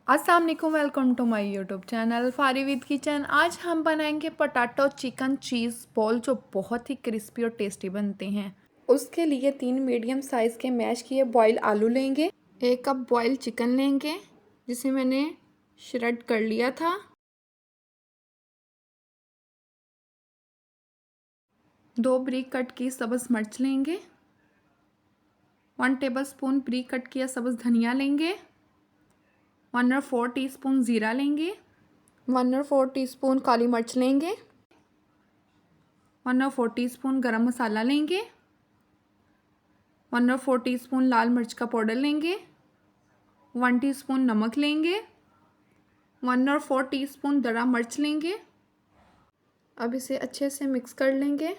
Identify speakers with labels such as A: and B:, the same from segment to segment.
A: अस्सलाम वालेकुम, welcome to my YouTube channel Fari with kitchen. आज हम बनाएंगे पोटैटो चिकन चीज़ बॉल जो बहुत ही क्रिस्पी और टेस्टी बनते हैं। उसके लिए 3 मीडियम साइज़ के मैश किए बॉयल आलू लेंगे, 1 कप बॉयल चिकन लेंगे जिसे मैंने श्रेड कर लिया था, 2 ब्रीक कट की सब्ज़ मिर्च लेंगे, 1 टेबलस्पून ब्रीक कट किया सब्ज़ धनिया लेंगे, 1/4 टीस्पून ज़ीरा लेंगे, 1/4 टीस्पून काली मिर्च लेंगे, 1/4 टीस्पून गरम मसाला लेंगे, 1/4 टीस्पून लाल मिर्च का पाउडर लेंगे, 1 टीस्पून नमक लेंगे, 1/4 टीस्पून दरा मिर्च लेंगे। अब इसे अच्छे से मिक्स कर लेंगे।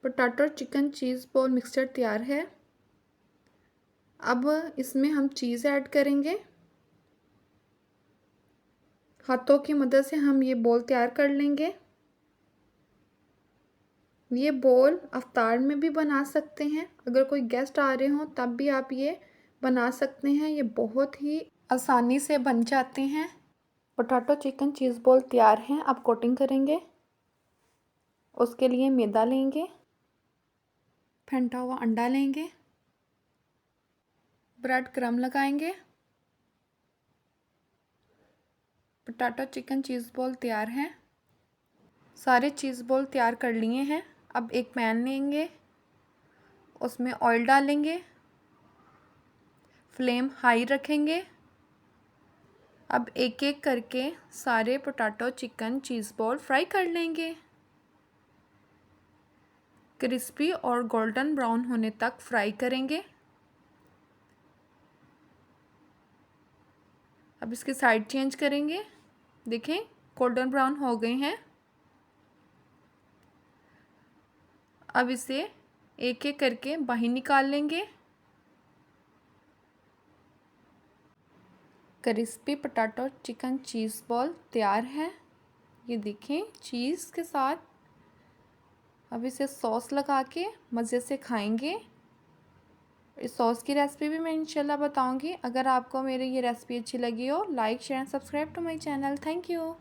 A: पोटैटो चिकन चीज़ बॉल मिक्सचर तैयार है। अब इसमें हम चीज़ ऐड करेंगे। हाथों की मदद से हम ये बॉल तैयार कर लेंगे। ये बॉल अफ्तार में भी बना सकते हैं, अगर कोई गेस्ट आ रहे हों तब भी आप ये बना सकते हैं। ये बहुत ही आसानी से बन जाते हैं। पोटैटो चिकन चीज़ बॉल तैयार हैं। अब कोटिंग करेंगे। उसके लिए मैदा लेंगे, फेंटा हुआ अंडा लेंगे, ब्रेड क्रम्ब लगाएंगे। पोटैटो चिकन चीज़ बॉल तैयार हैं। सारे चीज़ बॉल तैयार कर लिए हैं। अब एक पैन लेंगे, उसमें ऑयल डालेंगे, फ्लेम हाई रखेंगे। अब एक एक करके सारे पोटैटो चिकन चीज़ बॉल फ्राई कर लेंगे। क्रिस्पी और गोल्डन ब्राउन होने तक फ्राई करेंगे। अब इसकी साइड चेंज करेंगे। देखें गोल्डन ब्राउन हो गए हैं। अब इसे एक एक करके बाहर निकाल लेंगे। क्रिस्पी पोटैटो चिकन चीज़ बॉल तैयार है। ये देखें चीज़ के साथ। अब इसे सॉस लगा के मज़े से खाएंगे। इस सॉस की रेसिपी भी मैं इंशाल्लाह बताऊंगी। अगर आपको मेरी ये रेसिपी अच्छी लगी हो, like share and subscribe to my channel. Thank you.